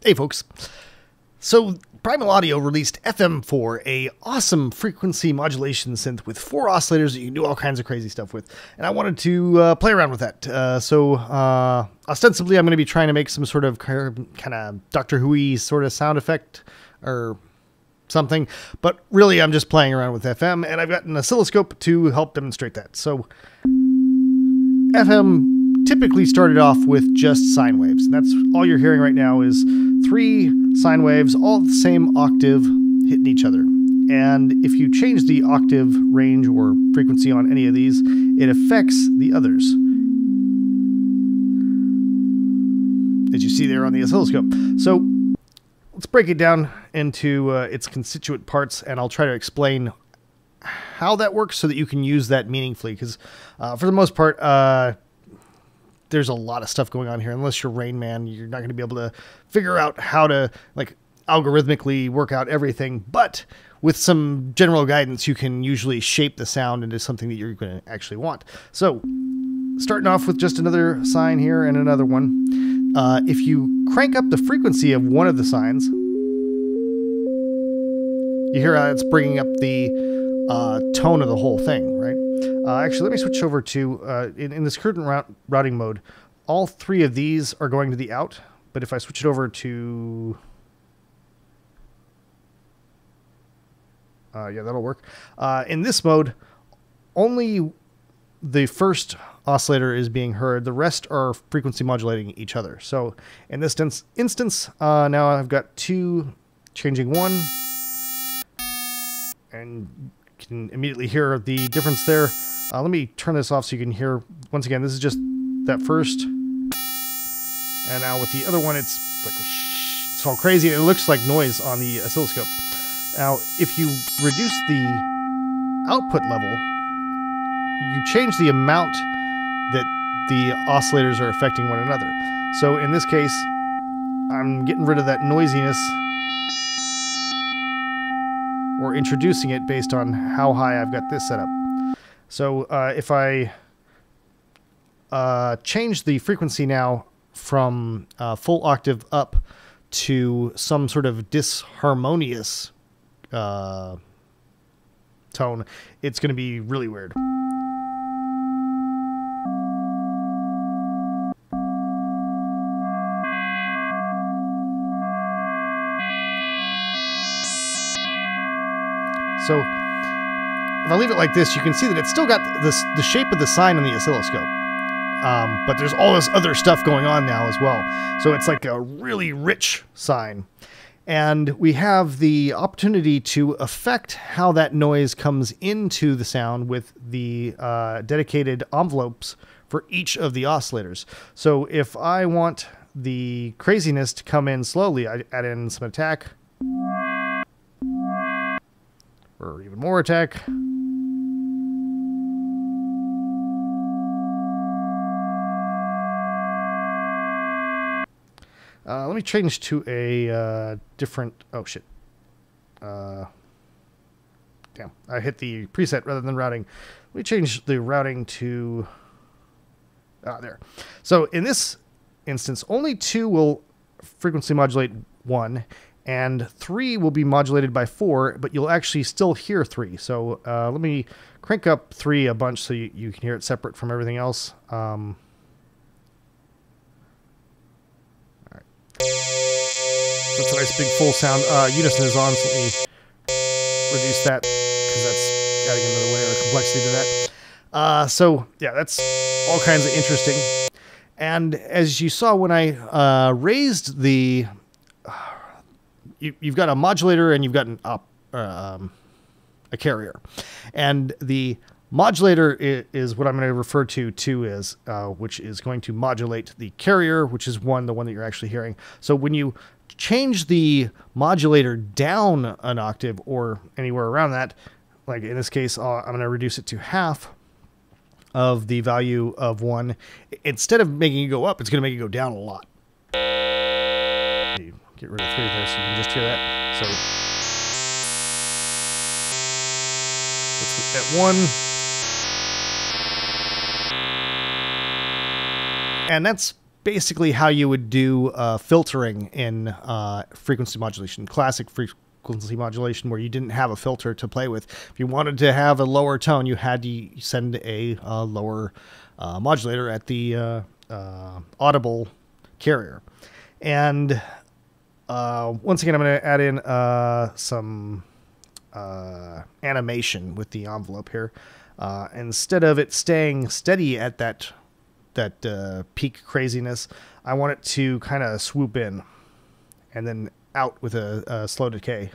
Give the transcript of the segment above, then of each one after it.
Hey folks, so Primal Audio released FM4, a awesome frequency modulation synth with 4 oscillators that you can do all kinds of crazy stuff with, and I wanted to play around with that. Ostensibly I'm going to be trying to make some sort of kind of Doctor Who-y sort of sound effect or something, but really I'm just playing around with FM, and I've got an oscilloscope to help demonstrate that. So FM typically started off with just sine waves, and that's all you're hearing right now is 3 sine waves, all the same octave hitting each other. And if you change the octave range or frequency on any of these, it affects the others, as you see there on the oscilloscope. So let's break it down into its constituent parts, and I'll try to explain how that works so that you can use that meaningfully, because for the most part, there's a lot of stuff going on here. Unless you're Rain Man, you're not going to be able to figure out how to like algorithmically work out everything. But with some general guidance, you can usually shape the sound into something that you're going to actually want. So starting off with just another sine here and another one. If you crank up the frequency of one of the sines, you hear how it's bringing up the tone of the whole thing, right? Actually, let me switch over to, in this current routing mode, all 3 of these are going to the out, but if I switch it over to, yeah, that'll work. In this mode, only the first oscillator is being heard. The rest are frequency modulating each other. So in this instance, now I've got 2 changing 1, and you can immediately hear the difference there. Let me turn this off so you can hear, once again, this is just that first. And now with the other one, it's like, it's all crazy. It looks like noise on the oscilloscope. Now, if you reduce the output level, you change the amount that the oscillators are affecting one another. So in this case, I'm getting rid of that noisiness, or introducing it based on how high I've got this set up. So if I change the frequency now from full octave up to some sort of disharmonious tone, it's going to be really weird. So if I leave it like this, you can see that it's still got the shape of the sine on the oscilloscope. But there's all this other stuff going on now as well. So it's like a really rich sine. And we have the opportunity to affect how that noise comes into the sound with the dedicated envelopes for each of the oscillators. So if I want the craziness to come in slowly, I add in some attack, or even more attack. Let me change to a different, oh shit. Damn, I hit the preset rather than routing. Let me change the routing to, there. So in this instance, only 2 will frequency modulate 1, and 3 will be modulated by 4, but you'll actually still hear 3. So let me crank up 3 a bunch so you can hear it separate from everything else. All right. That's a nice big full sound. Unison is on, so let me reduce that, because that's adding another layer of complexity to that. So yeah, that's all kinds of interesting. And as you saw when I raised the... You've got a modulator and you've got a carrier, and the modulator is what I'm going to refer to as, which is going to modulate the carrier, which is the one that you're actually hearing. So when you change the modulator down an octave or anywhere around that, like in this case, I'm going to reduce it to half of the value of 1. Instead of making it go up, it's going to make it go down a lot. Get rid of 3 there so you can just hear that. So let's at 1. And that's basically how you would do filtering in frequency modulation, classic frequency modulation, where you didn't have a filter to play with. If you wanted to have a lower tone, you had to send a lower modulator at the audible carrier. And once again, I'm going to add in some animation with the envelope here. Instead of it staying steady at that peak craziness, I want it to kind of swoop in and then out with a slow decay.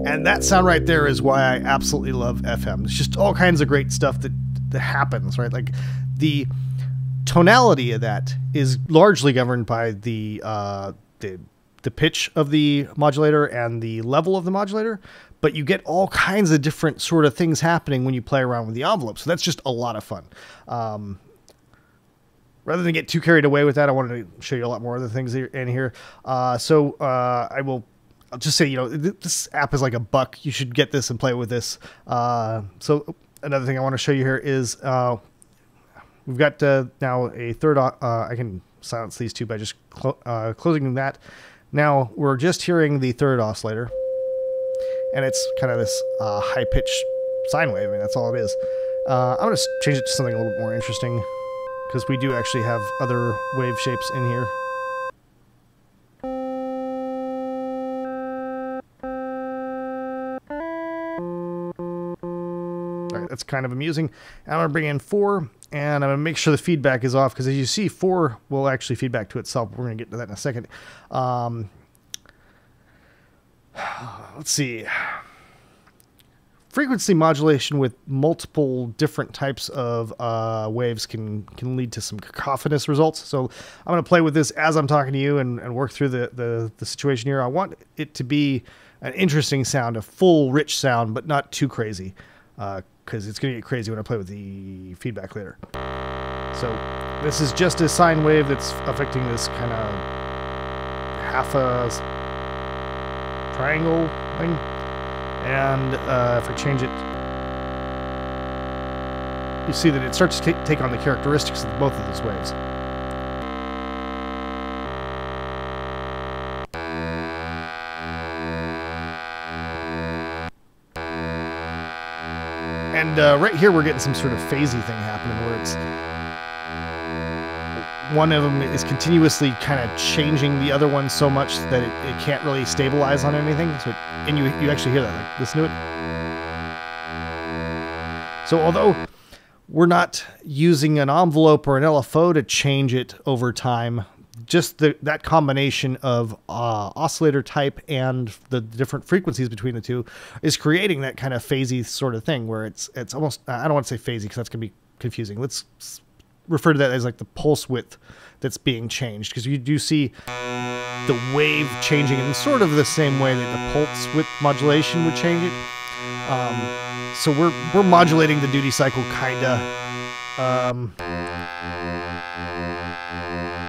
And that sound right there is why I absolutely love FM. It's just all kinds of great stuff that happens, right? Like the tonality of that is largely governed by the pitch of the modulator and the level of the modulator, but you get all kinds of different sort of things happening when you play around with the envelope. So that's just a lot of fun. Rather than get too carried away with that, I wanted to show you a lot more of the things in here. I'll just say, this app is like $1. You should get this and play with this. So another thing I want to show you here is we've got now a third. I can silence these two by just closing that. Now we're just hearing the third oscillator, and it's kind of this high-pitched sine wave. I mean, that's all it is. I'm going to change it to something a little bit more interesting, because we do actually have other wave shapes in here. All right, that's kind of amusing. I'm going to bring in 4, and I'm going to make sure the feedback is off, because as you see, 4 will actually feedback to itself. We're going to get to that in a second. Let's see. Frequency modulation with multiple different types of waves can lead to some cacophonous results. So I'm going to play with this as I'm talking to you and work through the situation here. I want it to be an interesting sound, a full, rich sound, but not too crazy, because it's going to get crazy when I play with the feedback later. So this is just a sine wave that's affecting this kind of half a triangle thing. And if I change it, you see that it starts to take on the characteristics of both of those waves. And right here we're getting some sort of phasey thing happening where it's one of them is continuously kind of changing the other one so much that it can't really stabilize on anything. So and you actually hear that. Like, listen to it. So although we're not using an envelope or an LFO to change it over time, just that combination of oscillator type and the different frequencies between the two is creating that kind of phasey sort of thing where it's almost, I don't want to say phasey because that's going to be confusing. Let's refer to that as like the pulse width that's being changed, because you do see the wave changing in sort of the same way that the pulse width modulation would change it. So we're modulating the duty cycle kinda,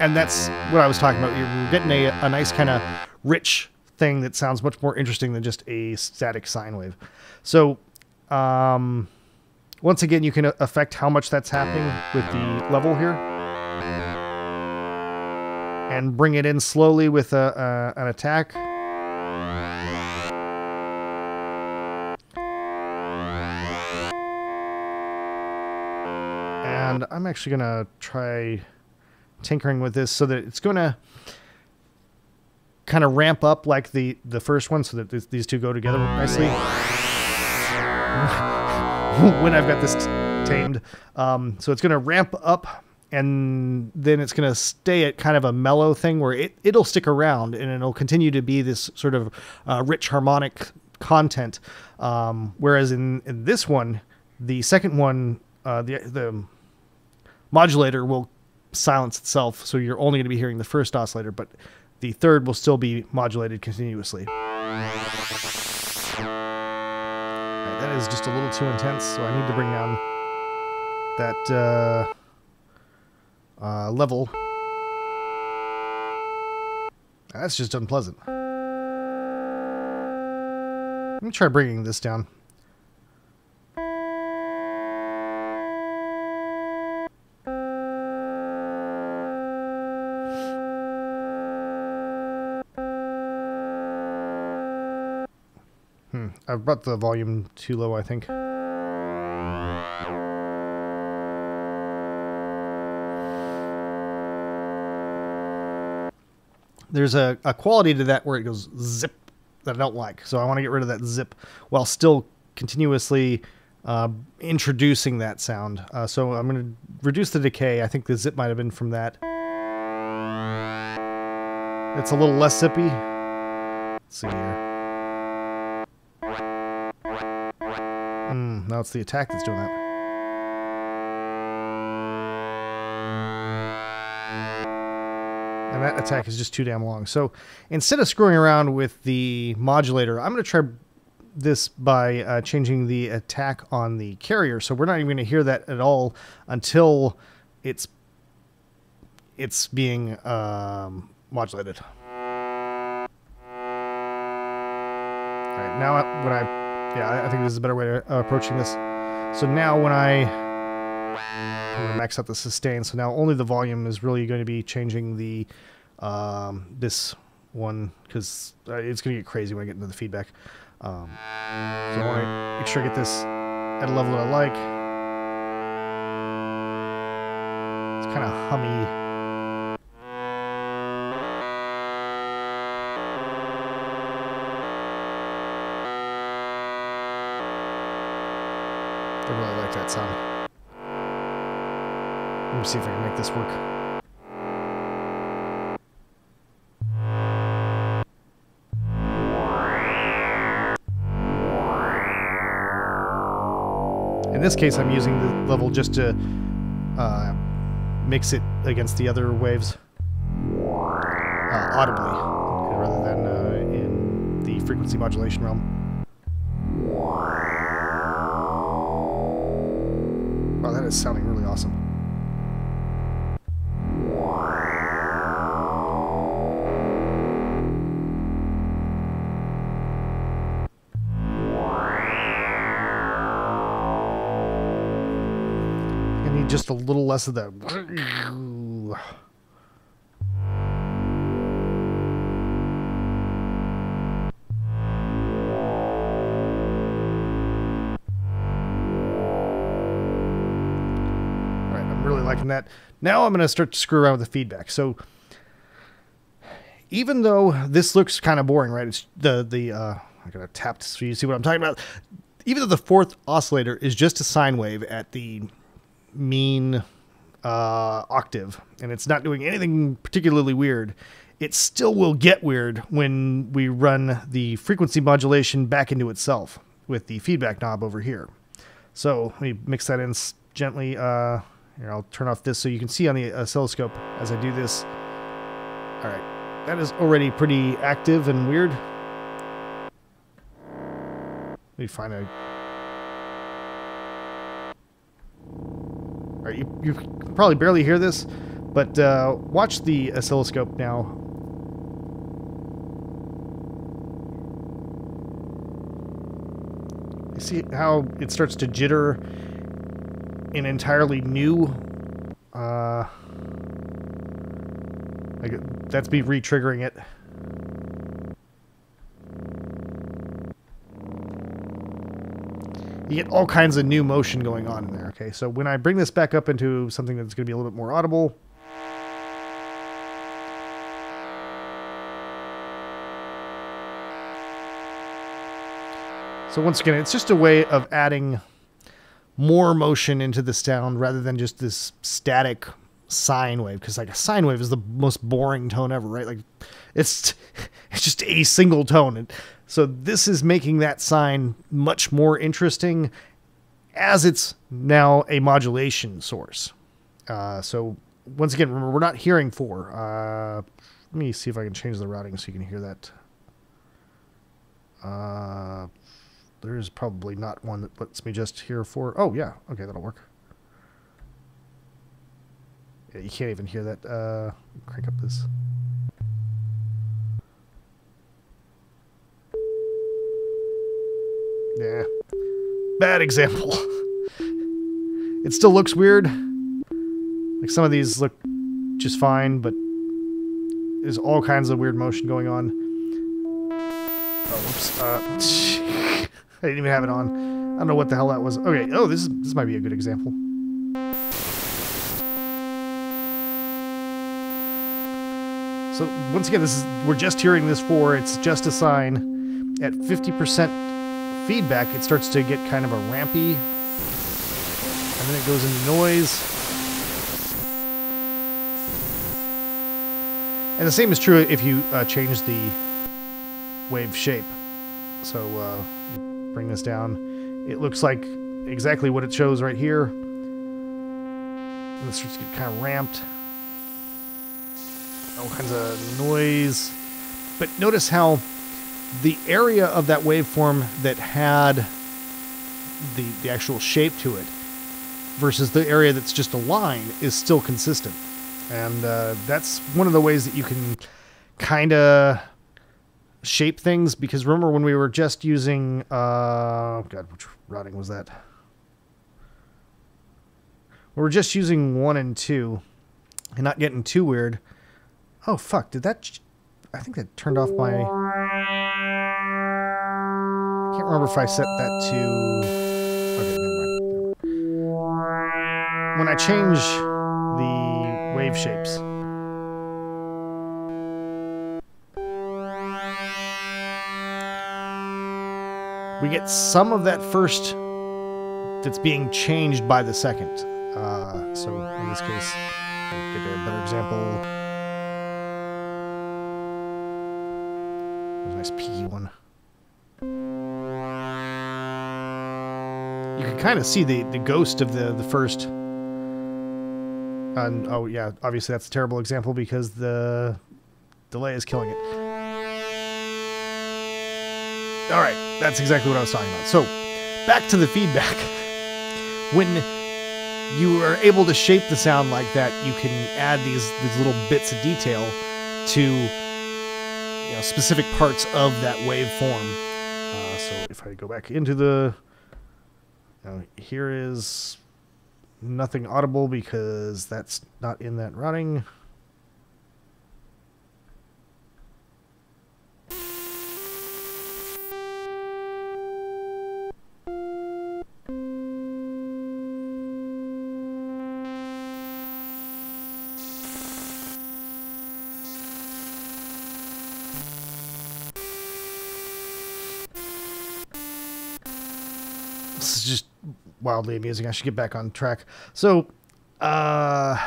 and that's what I was talking about. You're getting a nice kind of rich thing that sounds much more interesting than just a static sine wave. So once again, you can affect how much that's happening with the level here, and bring it in slowly with an attack. And I'm actually going to try tinkering with this so that it's going to kind of ramp up like the first one, so that these two go together nicely. When I've got this tamed. So it's going to ramp up, and then it's going to stay at kind of a mellow thing where it'll stick around, and it'll continue to be this sort of rich harmonic content. Whereas in this one, the second one, the modulator will silence itself, so you're only going to be hearing the first oscillator, but the third will still be modulated continuously. That is just a little too intense, so I need to bring down that level. That's just unpleasant. Let me try bringing this down. I've brought the volume too low, I think. There's a quality to that where it goes zip that I don't like. So I want to get rid of that zip while still continuously introducing that sound. So I'm going to reduce the decay. I think the zip might have been from that. It's a little less zippy. Let's see here. No, it's the attack that's doing that. And that attack is just too damn long. So instead of screwing around with the modulator, I'm going to try this by changing the attack on the carrier. So we're not even going to hear that at all until it's being modulated. All right, now I think this is a better way of approaching this. So now when I'm going to max out the sustain, so now only the volume is really going to be changing the this one, because it's going to get crazy when I get into the feedback. So I want to make sure I get this at a level that I like. It's kind of hummy. I really like that sound. Let me see if I can make this work. In this case, I'm using the level just to mix it against the other waves audibly, rather than in the frequency modulation realm. Wow, that is sounding really awesome. I need just a little less of that. Liking that. Now I'm going to start to screw around with the feedback. So even though this looks kind of boring, right? It's I'm going to tap so you see what I'm talking about. Even though the fourth oscillator is just a sine wave at the mean octave, and it's not doing anything particularly weird, it still will get weird when we run the frequency modulation back into itself with the feedback knob over here. So let me mix that in gently. Here, I'll turn off this so you can see on the oscilloscope as I do this. All right, that is already pretty active and weird. Let me find a... All right, you can probably barely hear this, but watch the oscilloscope now. You see how it starts to jitter in entirely new, that's me re-triggering it. You get all kinds of new motion going on in there. Okay, so when I bring this back up into something that's going to be a little bit more audible, so once again, it's just a way of adding more motion into the sound rather than just this static sine wave, because like a sine wave is the most boring tone ever, right? Like it's just a single tone, and so this is making that sine much more interesting as it's now a modulation source. So once again, remember, we're not hearing 4. Let me see if I can change the routing so you can hear that. There's probably not one that lets me just hear 4. Oh, yeah. Okay, that'll work. Yeah, you can't even hear that. Crank up this. Yeah. Bad example. It still looks weird. Like some of these look just fine, but there's all kinds of weird motion going on. Oh, whoops. didn't even have it on. I don't know what the hell that was. Okay, oh, this might be a good example. So once again, we're just hearing this for it's just a sine. At 50% feedback, it starts to get kind of a rampy, and then it goes into noise. And the same is true if you change the wave shape. So you bring this down. It looks like exactly what it shows right here. And it starts to get kind of ramped. All kinds of noise. But notice how the area of that waveform that had the actual shape to it versus the area that's just a line is still consistent. And that's one of the ways that you can kind of shape things, because remember when we were just using God, which routing was that? We were just using 1 and 2 and not getting too weird. Oh fuck, did that I think that turned off my, I can't remember if I set that to, okay, never mind. When I change the wave shapes, we get some of that first that's being changed by the second. So in this case, I'll get a better example. There's a nice peaky one. You can kind of see the ghost of the first. And oh yeah, obviously that's a terrible example because the delay is killing it. All right, that's exactly what I was talking about. So, back to the feedback. When you are able to shape the sound like that, you can add these little bits of detail to specific parts of that waveform. So if I go back into the, here is nothing audible because that's not in that routing. This is just wildly amusing. I should get back on track. So, let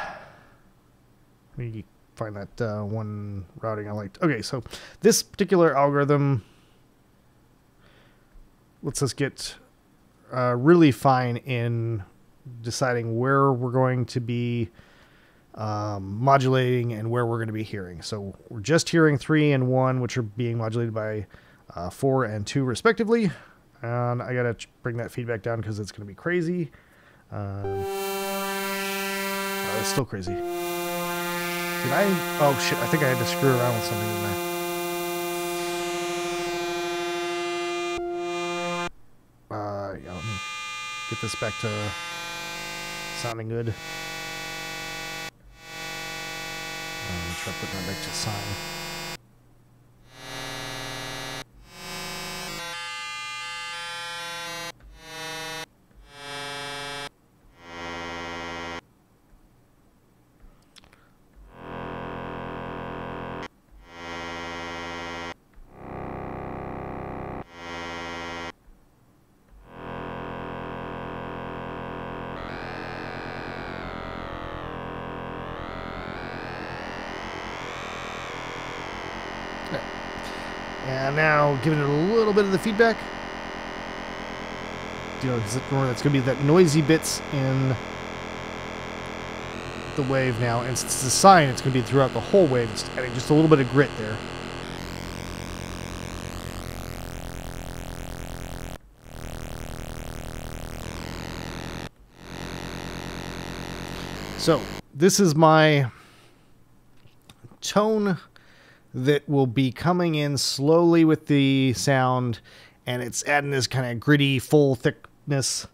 me find that one routing I liked. Okay, so this particular algorithm lets us get really fine in deciding where we're going to be modulating and where we're going to be hearing. So we're just hearing 3 and 1, which are being modulated by 4 and 2 respectively. And I gotta bring that feedback down because it's gonna be crazy. It's still crazy. Did I? Oh shit! I think I had to screw around with something, didn't I? Yeah. Let me get this back to sounding good. Try putting that back to sine. And now giving it a little bit of the feedback. That's going to be that noisy bits in the wave now. And since it's a sine, it's going to be throughout the whole wave. It's adding just a little bit of grit there. So this is my tone that will be coming in slowly with the sound, and it's adding this kind of gritty, full thickness.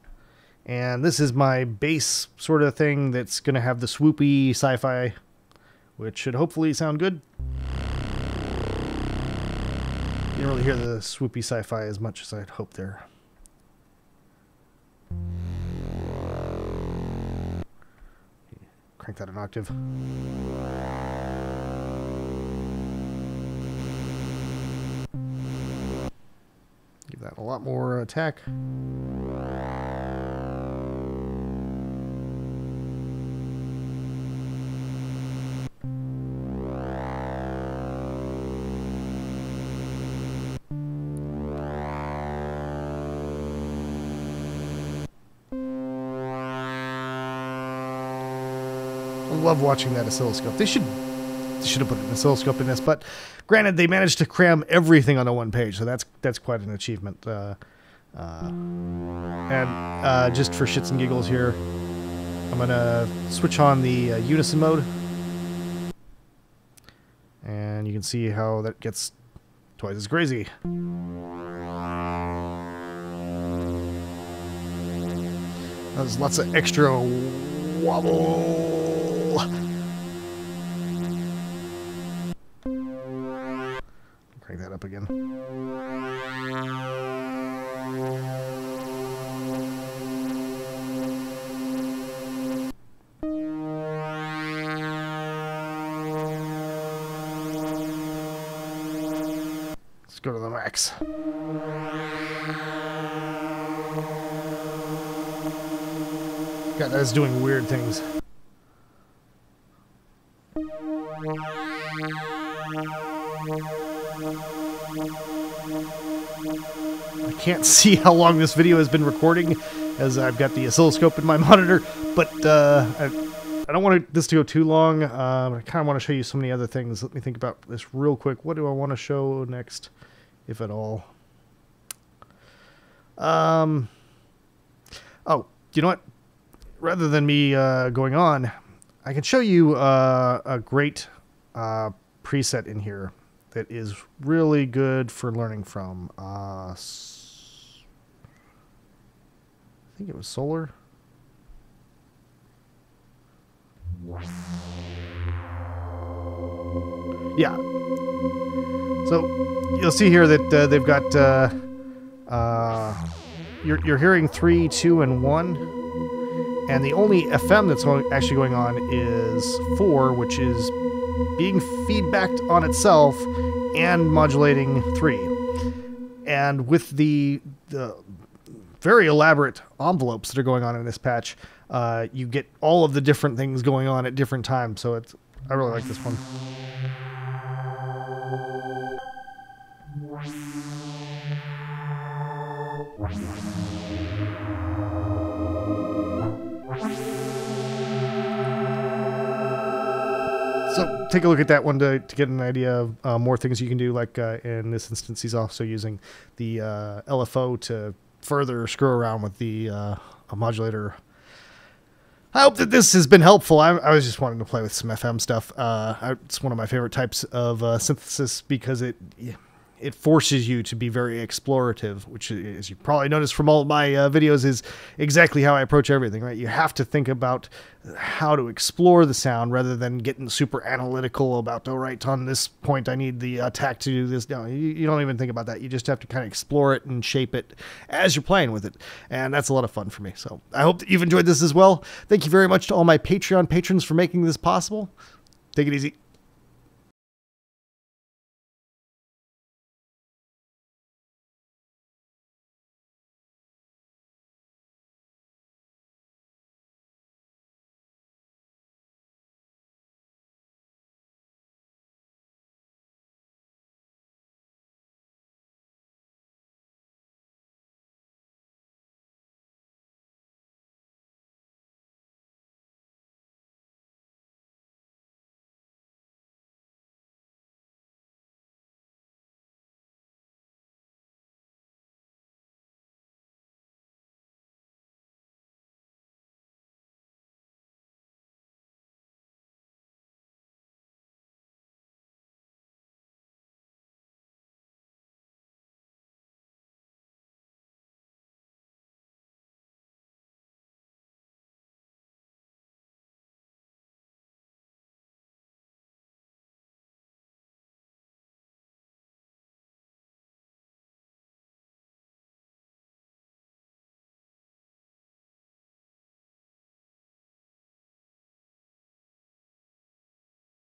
And this is my bass sort of thing that's going to have the swoopy sci-fi, which should hopefully sound good. You don't really hear the swoopy sci-fi as much as I'd hoped there. crank that an octave. Give that a lot more attack. I love watching that oscilloscope. They should have put an oscilloscope in this, but granted, they managed to cram everything onto one page, so that's quite an achievement. Just for shits and giggles here, I'm gonna switch on the unison mode, and you can see how that gets twice as crazy. There's lots of extra wobble. Crank that up again. Let's go to the max. God, that's doing weird things. I can't see how long this video has been recording, as I've got the oscilloscope in my monitor, but I don't want this to go too long. I kind of want to show you so many other things. Let me think about this real quick. What do I want to show next, if at all? Oh, you know what? Rather than me going on, I can show you a great preset in here that is really good for learning from. I think it was Solar. Yeah. So you'll see here that they've got you're hearing 3, 2, and 1, and the only FM that's actually going on is 4, which is being feedbacked on itself and modulating 3. And with the very elaborate envelopes that are going on in this patch, you get all of the different things going on at different times. So I really like this one. So take a look at that one to get an idea of more things you can do. Like in this instance, he's also using the LFO to further screw around with the modulator. I hope that this has been helpful. I was just wanting to play with some FM stuff. It's one of my favorite types of synthesis because it forces you to be very explorative, which, as you probably noticed from all of my videos, is exactly how I approach everything, right? You have to think about how to explore the sound rather than getting super analytical about, oh, right, on this point I need the attack to do this. No, you don't even think about that. You just have to kind of explore it and shape it as you're playing with it. And that's a lot of fun for me. So I hope that you've enjoyed this as well. Thank you very much to all my Patreon patrons for making this possible. Take it easy.